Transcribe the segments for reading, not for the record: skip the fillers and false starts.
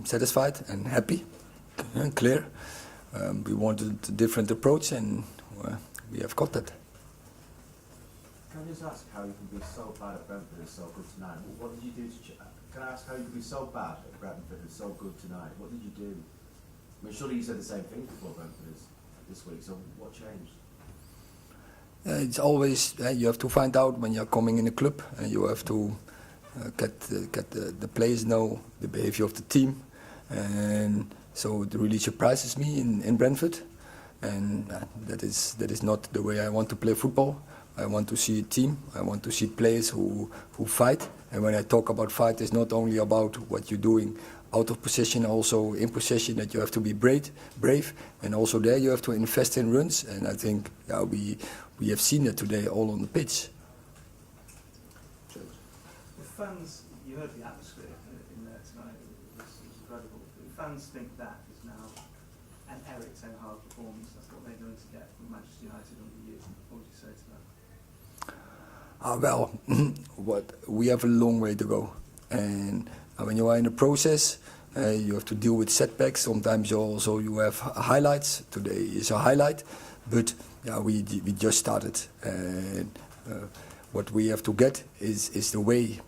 satisfied and happy and clear. We wanted a different approach, and we have got that. Can I just ask how you can be so bad at Brentford and so good tonight? What did you do to... Can I ask how you can be so bad at Brentford and so good tonight? What did you do? I mean, surely you said the same thing before Brentford this week, so what changed? It's always, you have to find out when you're coming in a club, and you have to get the players know the behavior of the team. And so it really surprises me in Brentford, and that is not the way I want to play football. I want to see a team. I want to see players who fight. And when I talk about fight, it's not only about what you're doing out of possession, also in possession, that you have to be brave, and also there you have to invest in runs. And I think we have seen that today all on the pitch. The fans, you heard the atmosphere in there tonight. It was incredible. The fans think that is now an Erik Ten Hag performance. That's what they're going to get from Manchester United under you. What would you say to that? Well, we have a long way to go, and when you are in the process, you have to deal with setbacks. Sometimes you have highlights. Today is a highlight, but we just started, and what we have to get is the way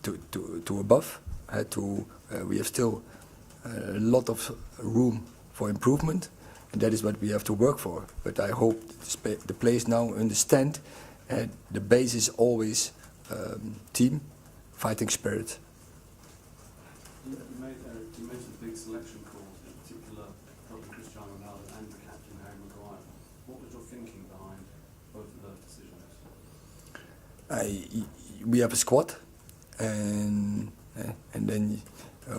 to above. We have still a lot of room for improvement, and that is what we have to work for. But I hope the players now understand. The base is always team, fighting spirit. You made some big selection calls, in particular probably Cristiano Ronaldo and the captain Harry Maguire. What was your thinking behind both of those decisions? We have a squad, and then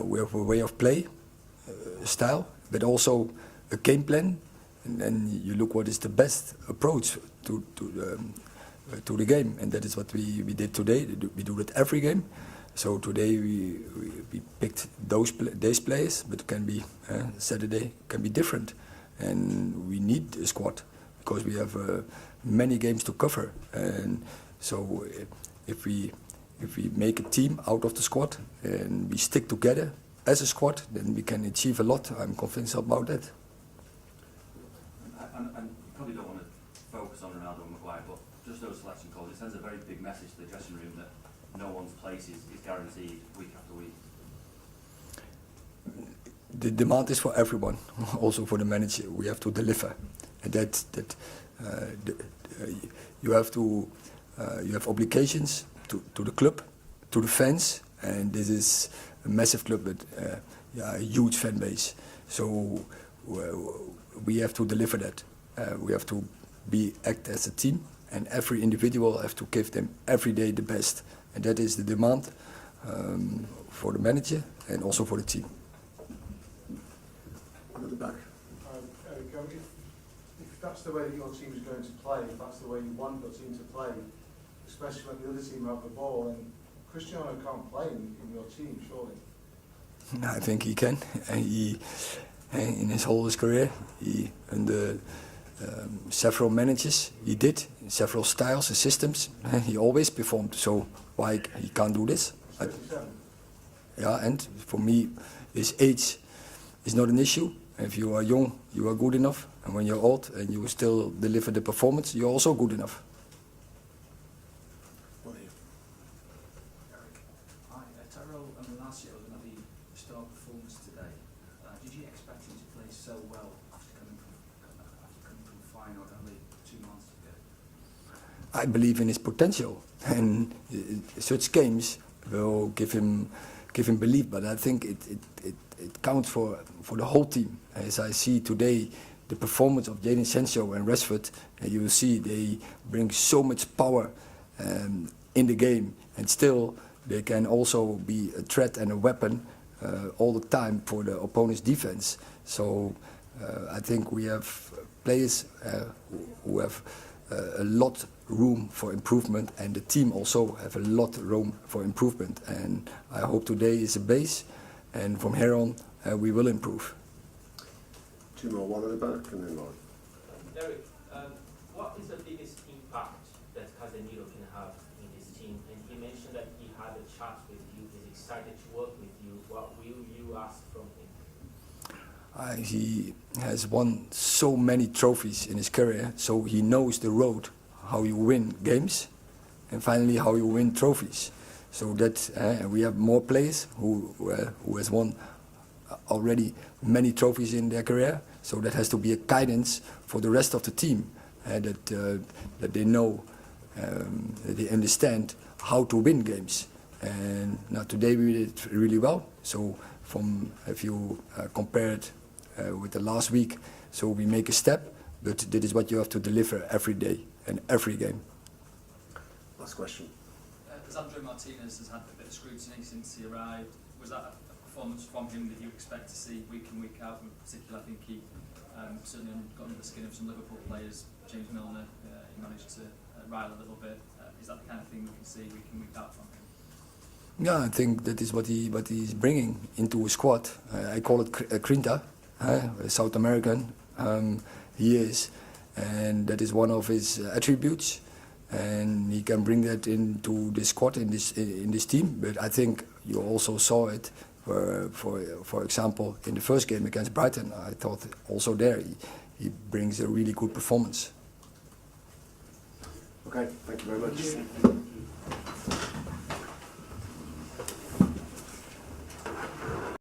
we have a way of play, style, but also a game plan, and then you look what is the best approach to the game, and that is what we did today. We do that every game. So today we picked these players, but it can be Saturday can be different, and we need a squad because we have many games to cover. And so if we make a team out of the squad and we stick together as a squad, then we can achieve a lot. I'm convinced about that. And you probably don't want to focus on Ronaldo and Maguire, but just those selection calls, it sends a very big message to the dressing room that no one's place is guaranteed week after week. The demand is for everyone, also for the manager. We have to deliver, and you have obligations to the club, to the fans, and this is a massive club with a huge fan base. So we have to deliver that. We have to act as a team, and every individual have to give them every day the best. And that is the demand for the manager and also for the team. At the back. Erik, if that's the way that your team is going to play, if that's the way you want your team to play, especially when the other team have the ball, and Cristiano can't play in your team, surely? I think he can. In his whole career, under several managers, he did several styles and systems. He always performed. So why he can't do this? And for me, his age is not an issue. If you are young, you are good enough, and when you're old and you still deliver the performance, you're also good enough. Hi, Tyrell Malacia was another star performance today. Did you expect him to play so well after coming from final only 2 months ago? I believe in his potential, and such games will give him belief. But I think it counts for the whole team. As I see today, the performance of Jadon, Sancho and Rashford, you will see they bring so much power in the game, and still they can also be a threat and a weapon all the time for the opponent's defense. So I think we have players who have a lot room for improvement, and the team also have a lot room for improvement. And I hope today is a base, and from here on we will improve. Two more, one at the back and then one. Erik, what is the biggest impact that Casemiro can have in this team? And he mentioned that he had a chat with you, he's excited to work with you. What he has won so many trophies in his career, so he knows the road, how you win games, and finally how you win trophies. So that we have more players who has won already many trophies in their career. So that has to be a guidance for the rest of the team, that they know, that they understand how to win games. And now today we did it really well. So if you compare it with the last week, so we make a step, but that is what you have to deliver every day and every game. Last question. Sandro Martinez has had a bit of scrutiny since he arrived. Was that a performance from him that you expect to see week in, week out? In particular, I think he certainly got under the skin of some Liverpool players. James Milner, he managed to rile a little bit. Is that the kind of thing we can see week in, week out from him? Yeah, I think that is what he's bringing into a squad. I call it Grinta, South American. He is, and that is one of his attributes. And he can bring that into the squad in this team. But I think you also saw it, for example, in the first game against Brighton. I thought also there he brings a really good performance. Okay, thank you very much.